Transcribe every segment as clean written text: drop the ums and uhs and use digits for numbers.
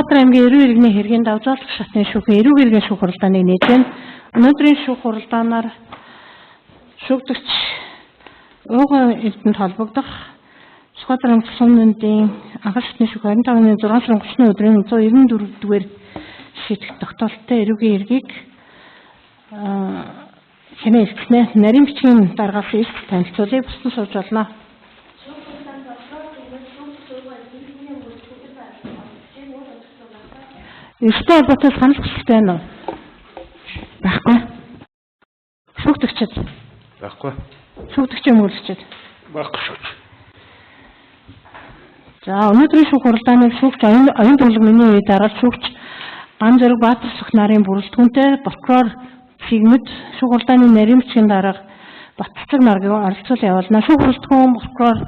Улаанбаатар аймгийн эрүүл иргэний хэргийн давжуулах шатны шүүхийн эрүүл иргэн шүүх хуралдааны нийтлэн өнөөдрийн шүүх хуралдаанаар шүүгдэгч ууган эрдэнэт холбогдох Сүхбаатар сумнуудын анхны шатны шүүх 25-ны 6 сарын 30-ны өдрийн 194-р шийдэх тогтоолттой эрүүл иргийг хянаа илтгэснээр нарийн бичгийн дараагаас их танилцуулъя бусдын сууж болно. Ихтэй холбоотой санал хүсэлтэй байна уу? Байхгүй. Шүүгдэгчд. Байхгүй. Шүүгдэгчийн мөрөлчд. Байхгүй шүү. За өнөөдрийн шүүх хуралдааныг шүүгч оюун төвлөг миний үе дараалал шүүгч Ган Зориг Баатар Сүх нарын бүрэлдэхүүнтэй прокурор Сигмэд шүүх хуралдааны нарийн бичгийн дарга Батцэг нарыг оролцуул явуулна. Шүүх хуралдаан прокурор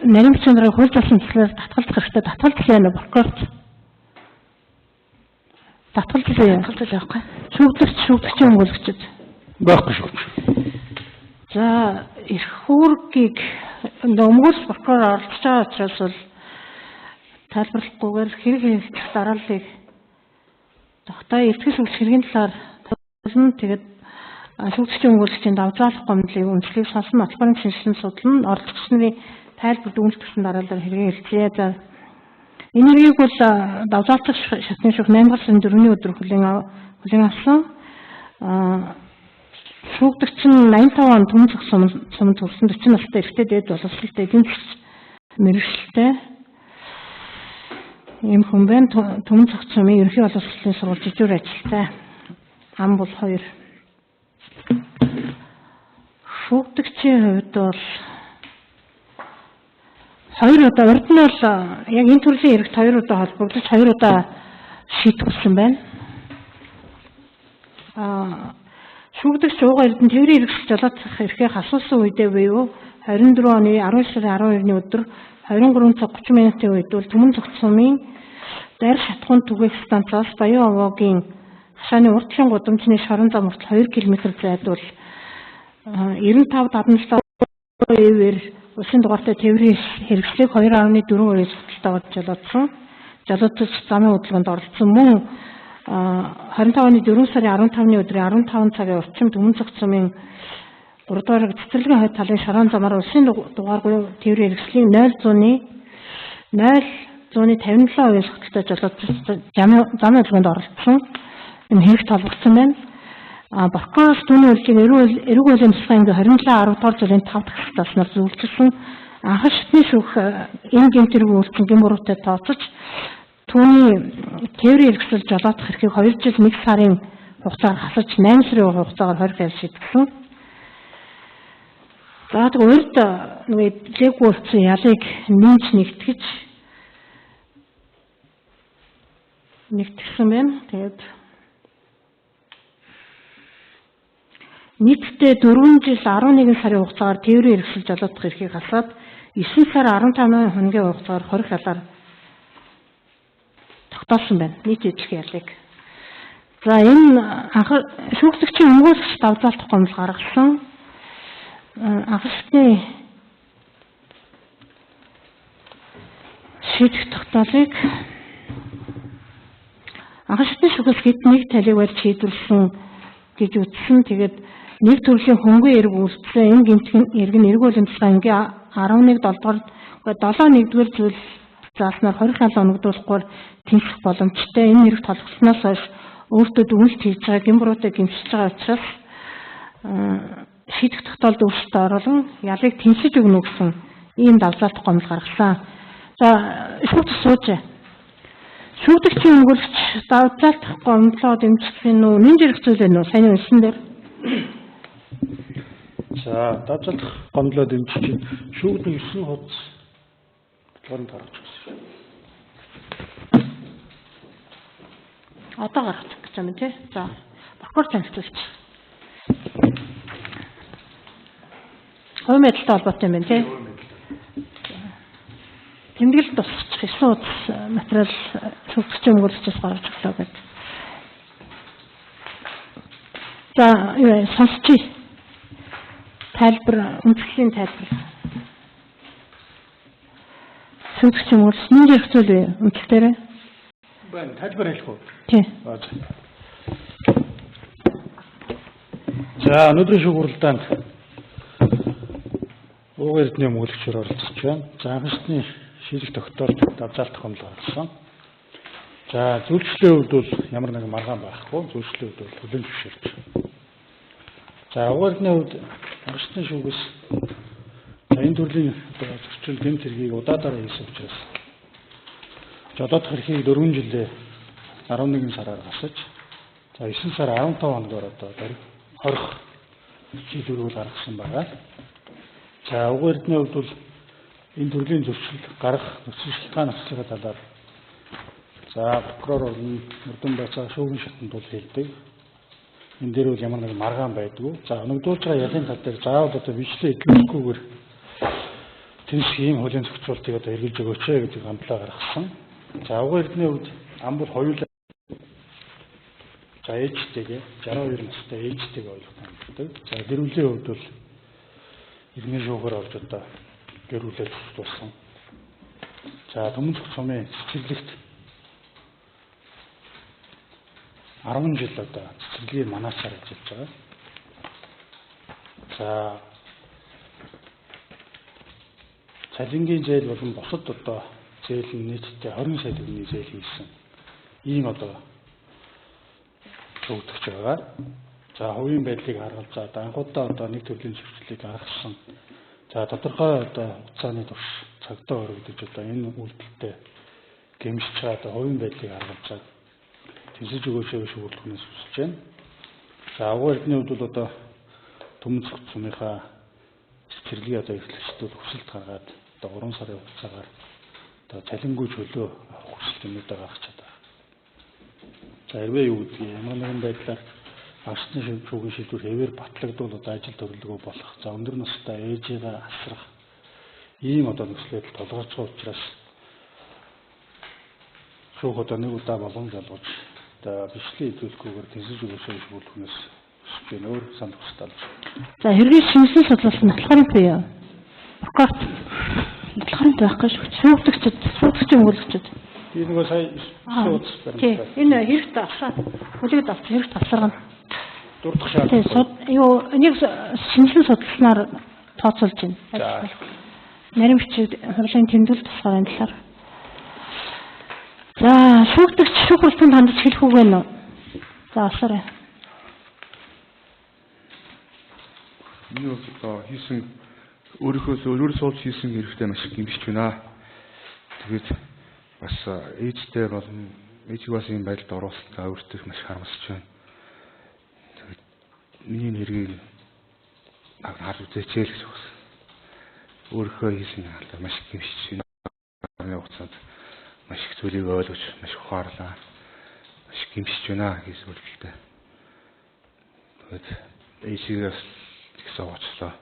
нарийн бичгийн даргаыг хууль зүйн төслөөр татгалзах хэрэгтэй. Татгалзах байна прокурорт. Татгалзах явахгүй. Шүүгдэгчийн мөрөлчд. Байхгүй шүү. За эрх үүргийг өмгөөлс прокурор оролцож байгаа учраас бол тайлбарлахгүйгээр хэрэг дарааллыг тогтоо эрдэс шүүгч хэргийн талаар тулна. Тэгээд шүүгчийн өмгөөлөгчийн давжуулах гомдлыг үнэлгийг сонсон албаны шинжилэн судлан оролцогч нарын тайлбар дүгнэлтсэн дараалал хэргийн хэлцээ. За энэ хэргийг бол давжуулах шатны шүүх 8 сарын 4-ний өдөр хүлээн авсан. Шүүгдэгч нь 85 он түмэн цог сумд төрсэн 40 настай эрэгтэй дээд боловсролтой эдийн засгийн мэргэжилтэй ийм хүн байна. Түмэн цог сумын ерөнхий боловсролын сургууль жижүүр ажилтай. Ам бол 2. Шүүгдэгчийн хувьд бол 2 удаа урд нь бол яг энэ төрлийн эрэгт 2 удаа холбогдож 2 удаа шийдвэрсэн байна. Шүүгдэгч ууган эрдэнэт тээврийн хэрэгсэл жолоодох эрхээ асуусан үедээ буюу 24 оны 12 сарын 12-ны өдөр 23 цаг 30 минутын үед бол Түмэн цогц сумын дайр шатхуун түгээх станцаас Баян овоогийн хашааны урдлын гудамжны шорон зам хүртэл 2 км зайд бол 95-77 ЭВ-ээр улсын дугаартай тээврийн хэрэгслийг 2.4% судалтайгаар жолоодсон. Жолоодсон замын хөдөлгөөнд оролцсон мөн 25 оны 4 сарын 15-ны өдрийн 15 цагийн орчим Түмэн цогц сумын 3 дугаар цэцэрлэгийн хойд талын шорон замаар улсын дугааргүй тээврийн хэрэгслийн 0.57% судалтай жолоодсон замын хөдөлгөөнд оролцсон. Энэ хэрэгт холбогдсон байна. Прокурор түүний үйлчийг эрүүл мэндийн тусгай анги 27/10 дугаар зүйлийн 5 дахь статуснаар зөвлөсөн. Анхны шатны шүүх энэ гэмтэрэг үйлчлэн гэм буруутай тооцож түүний тээврийн хэрэгсэл жолоодох эрхийг 2 жил 1 сарын хугацаагаар хасаж 8 сарын хугацаагаар хорих шийдсэн. За тэгээд урд лег болсон ялыг нэгтгэсэн байна. Тэгээд нийтдээ 4 жил 11 сарын хугацаагаар тээврийн хэрэгсэл жолоодох эрхийг хасаад 9 сар 15 хоногийн хугацаагаар хорих ялаар тогтоосон байна. Нийт эдлэх ялыг. За энэ шүүгдэгчийн өмгөөлөгч давжуулах гомдол гаргасан анхны шатны шийдэх тогтоолыг анхны шатны шүүхээс хэд нэг талыг барьж шийдвэрлсэн гэж үзсэн. Тэгээд нэг төрлийн хөнгөн эрг үйлдсэн энэ гэмтэн эрг нь эрүүл мэндийн тусгай ангийн 11-р зүйл зааснаар 20 хал оногдуулахгүй тэнцэх боломжтой. Энэ хэрэгт холбогдсноос хойш өөртөө дүгнэлт хийж байгаа гэм буруутай гэмшиж байгаа учраас шийдэх тогтоолд өөрчлөлтөд оруулан ялыг тэнцэж өгнө гэсэн ийм давжуулах гомдол гаргасан. За шүүгч сууж. Шүүгдэгчийн өмгөөлөгч давжуулах гомдлоо дэмжих нь нэн зэрэг зүйл байна уу? Сайн уншсан дээр. За давжуулах гомдлоо дэмжих чинь шүүгдэн 9 хуудас гаргаж өгсөн. Одоо гаргаж гэж юм тий. За прокурор танилцуулж. Хувийн мэдэлтэй холбоотой юм байна тий. Тэмдэглэл тусчих 9 хуудас материал шүүгдэгчийн өмгөөлөгчөөс гаргаж өглөө гэдэг. За сонсчих. Тайлбар, үндэслэлийн тайлбар. Шүүгдэгчийн өмгөөлөгч нэн зэрэг зүйл үнэлтээрээ. байна. Тайлбар хэлэх үү? Тий. За өнөөдрийн шүүгүрэлтэнд ууган эрдэнэ мөнгөлөгчөөр оролцож байна. За анхны шийдэл тогтоолт давзаал тохиомлол гаргасан. За зөвлөлийн хувьд бол ямар нэгэн маргаан байхгүй. Зөвлөлийн хувьд бол хүлээн зөвшөөрч. За ууган эрдэнэ хувьд анхны шүүгээс энэ төрлийн зөрчил гэмт хэргийг удаадаараа хийсэн учраас жолоодох эрхийг 4 жилээ 11 сараар гасаж за 9 сар 15 хоногоор одоо хорих шийдвэрийг гаргасан байгаа. За ууган эрдэнэ хувьд бол энэ төрлийн зөрчил гарах нөхцөл шалтгаан авчраа талаар за прокурор мөрдөн байцаа шүүгийн шатанд бол хэлдэг. Энэ дээр бол ямар нэгэн маргаан байдгүй. За өнөгдүүлж байгаа ялын тал дээр заавал одоо бичлээ идэвхгүйгээр тэнцэх ийм хуулийн зохицуултыг одоо эргэлж өгөөч гэдэг амлаа гаргасан. За ууган эрдэнэ хувьд ам бол хоёулаа за ээжтэйгээ 62 настай ээжтэйгээ ойлгох амлдаг. За гэр бүлийн хувьд бол иргэн шүүгээр орж одоо гэр бүлээ тусалсан. За Төмөн цогцомын цэцэрлэгт 10 жил одоо цэцэрлэгийн манаасаар ажиллаж байгаа. За цалингийн зээл болон бусад одоо зээл нь нийтдээ 20 сая төгрөгийн зээл хийсэн. Ийм одоо шүүгдэж байгаа. За хувийн байдлыг харгалзаад анхудаа одоо нэг төрлийн зөрчлийг гаргасан. За тодорхой одоо хугацааны турш цагдаа өргөдөж одоо энэ үйлдэлтэй гэмшиж байгаа одоо хувийн байдлыг харгалзаад тэнцэж өгөөч гэж шүүгдэлхнээс хүсэж байна. За ууган эрдэнэ хувьд бол одоо Төмөн цогцомынхаа цэцэрлэгийн одоо эрхлэгчдүүд хүсэлт гаргаад одоо 3 сарын хугацаагаар одоо цалингүй чөлөө авах хүсэлтнүүдээ гаргачаад байна. За хэрвээ юу гэдгийг ямар нэгэн байдлаар анхны шүүгийн шийдвэр хэвээр батлагдвал одоо ажил төрлөгөө болох. За өндөр настай ээжийгээ асрах ийм одоо нөхцөлөд толгойч байгаа учраас шүүх одоо нэг удаа болгон залгууж одоо бичлэг идэвхгүйгээр тэнцэж өгөх шүүгдлээс хүсэж байна. Өөр санд тусдал. За хэрвээ шинжлэх судлалт нотлохын бий юу? Прокурор нотлохын байхгүй шүү. Шүүгдэгчд мөрөлгчд. Энэ нэг сая шуудс баримттай. Тий. Энэ хэрэгт авсаа. Хүлээгээд авсан хэрэгт авсаргана. Дурдах шаардлага. Юу энийг шинжлэх судалснаар тооцоолж байна. Нарийн бичиг хурлын тэмдэглэл тусгарын талаар. За шүүгдэгч шүүхрэлтэнд хандаж хэлэх үг байна уу? За асараа. Энэ бол хийсэн өөрөөр суулж хийсэн хэрэгтэй маш их гэмшиж байна. Тэгээд бас ээжтэй болон ээжийг бас ийм байдалд оруулалтаа өөртөө маш харамсаж байна. Тэгээд миний нэрийг харж үзээч л гэж байна. Өөрөөр хийсэн алдаа маш их гэмшиж байна. Оны хугацаанд маш их зүйлийг ойлгож маш их ухаарлаа. Маш их гэмшиж байна гэж үлдэлтэй. Тэгээд ээжигээс гэсэн уучлаа.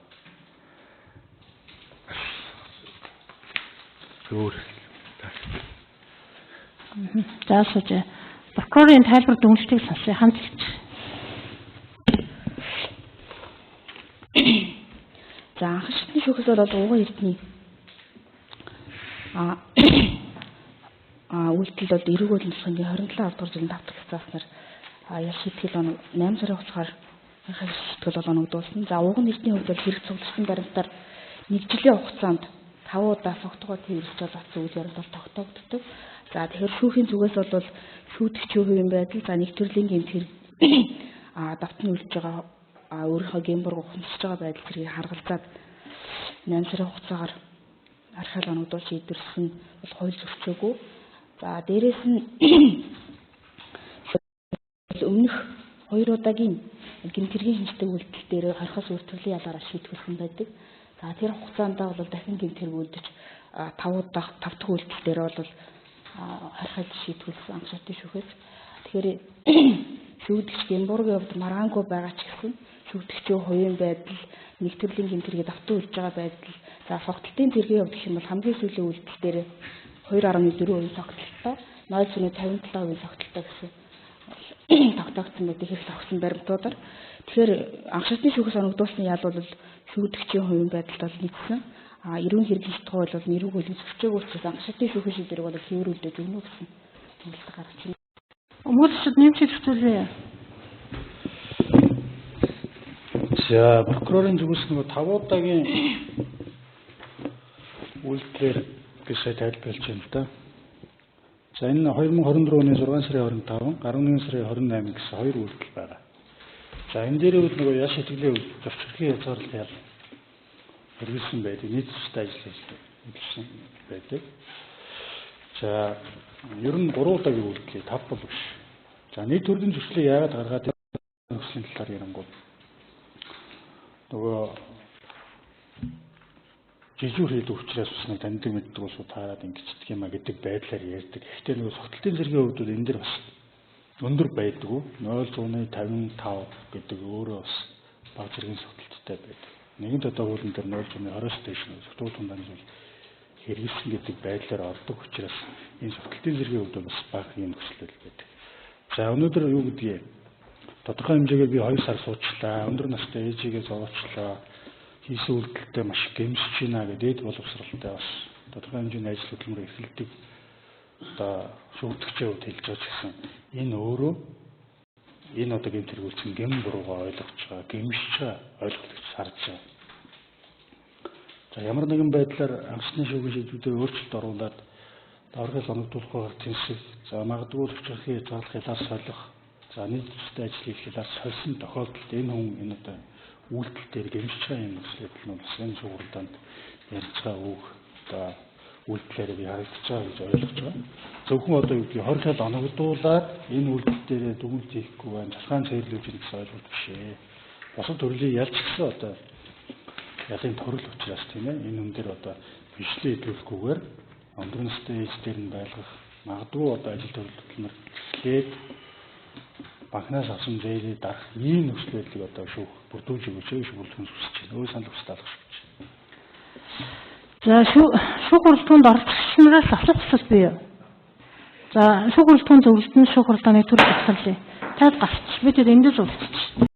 Өөр за сууж прокурорын тайлбар дүгнэлтийг сонсъё хамт хэлж. За анхны шүүхээс бол ууган эрдэнэ үйлдэл бол эрүүг болон засгийн 27 авдгаар жилийн 5 дахь зааснаар ял шийтгэл оног 8 сарын хугацаагаар шийтгэл бол оногдуулсан. За ууган эрдэнэ хувьд бол хэрэг цугласан баримтаар 1 жилийн хугацаанд 5 удаа согтгоо тэмүүлж болсон үйл явдал тогтоогддог. За тэгэхээр шүүхийн зүгээс бол шүүдгчийн хувийн байдал за нэг төрлийн гэмт хэрэг давтан үлдэж байгаа өөрийнхөө гэмбург ухамсаж байгаа байдал зэргийг харгалзаад 8 сарын хугацаагаар архиал оногдуулж шийдвэрлсэн бол хууль зөрчөөгүй. За дээрээс нь өмнөх 2 удаагийн гэмт хэргийн шинжтэй үйлдэл дээр хорхос үйлдвэрлэлийн ялгаараа шийдвэрлсэн байдаг. За тэр хугацаанд бол дахин гэмт хэрэг үлдэж 5 дахь үйлдэл дээр бол харахад шийдвэрлсэн анх шатны шүүхээс. Тэгэхээр шүүгдэгч гэмбургийн хувьд маргаангүй байгаа ч гэсэн шүүгдэгчийн хувийн байдал, нэг төрлийн гэмт хэргийг давтан үлдэж байгаа байдал, за согтолтын зэргийн хувьд гэх юм бол хамгийн сүүлийн үйлдэл дээр 2.4% согтолттой, 0.57% согтолттой гэсэн тогтоогдсон байдаг хэрэг тогтсон баримтуудаар. Тэгэхээр анх шатны шүүхээс оногдуулсан ял бол шүүгдэгчийн хувийн байдалд бол нийцсэн. Эрүүн хэргийн шалтгаан бол нэрүүг үлгэж өчөөг учраас анх шатны шүүхийн шийдвэрийг бол хэврүүлдэж өгнө гэсэн тэмдэглэл гаргаж байна. Өмгөөлөгчд нэмж хэлчихвээ. За прокурорын зүгээс нөгөө 5 удаагийн үйлдэлээр гэсэн тайлбарлаж байна л да. За энэ 2024 оны 6 сарын 25, 11 сарын 28 гэсэн 2 үйлдэл байна. За энэ дээр бол нөгөө яш итгэлийн зөвчлөгийн хязгаарлалт хэрэгжүүлсэн байдаг. Нийтлэлтэй ажил хийсэн байдаг. За ер нь 3 удаагийн үйлдэл 5 бол биш. За нийт төрлийн зөвчлөлийг яагаад гаргаад ирсэн талаар ярангууд нөгөө жижиг хийдэг учраас бас нэг таньдаг мэддэг ус таарад ингэдэг юм а гэдэг байдлаар ярьдаг. Гэхдээ нөгөө согтолтын зэргийн хувьд энэ дэр бас өндөр байдаг. 0.55 гэдэг өөрөө бас бага зэргийн согтолттой байдаг. Нэгэнт одоо хуулин дээр 0.20-с дээш нь согтуу тундааны зүйл хэрэгжсэн гэдэг байдлаар ордог учраас энэ согтолтын зэргийн хувьд бас бага юм төслөл байдаг. За өнөөдөр юу гэдгийг тодорхой хэмжээгээр би 2 сар суучлаа. Өндөр настай ээжигээ зовоочлаа. Хийсэн үйлдэлтэй маш гэмшиж байна гэдэг боловсралтай бас тодорхой хэмжээний ажил хөдөлмөр эхэлдэг. Одоо шүүгдэгчийн хувьд хэлж байгаа ч гэсэн энэ өөрөө энэ одоо гэмт хэрэгүүлсэн гэм буруугаа ойлгож байгаа, гэмшиж байгаа ойлголтыг сарж байгаа. За ямар нэгэн байдлаар анхны шүүгийн шийдвэрээр өөрчлөлт оруулаад доргил оногдуулахаар тэнцэх, за магадгүй төвчрхийн зарлах хялаар солих, за нийтлэлтэй ажил хийх хялаар сольсон тохиолдолд энэ хүн энэ одоо үйлдэл дээр гэмшиж байгаа юм эсвэл нь бас энэ шуурданд ярьж байгаа үг одоо үйлдэлээр би харагдаж байгаа гэж ойлгож байгаа. Зөвхөн одоо юу гэдгийг хорхол оногдуулаад энэ үйлдэл дээр дүгнэлт хийхгүй байна, засгаан цэрлүүлж байгаа гэсэн ойлголт биш ээ. Бусад төрлийн ялч гэсэн одоо ялын төрөл учраас тийм ээ энэ хүн дээр одоо бичлээ идэвхгүйгээр өндөр настай ээж дээр нь байлгах магадгүй одоо ажил төлөвлөлтөөр эхлээд банкнаас авсан зээлээ дарах ийм нөхцөл байдлыг одоо шүүх бүрдүүлж өгөөч гэж бүрдүүлж хүсэж байна. Өөр санал хүсэлт гэж. За шүүх хуралдаанд оролцогчноос асуух асуулт бий юу? За шүүх хуралдааны зөвлөлтөнд шүүх хуралдааны төр батлалаа. Таад гарч бид энд л уулзчих.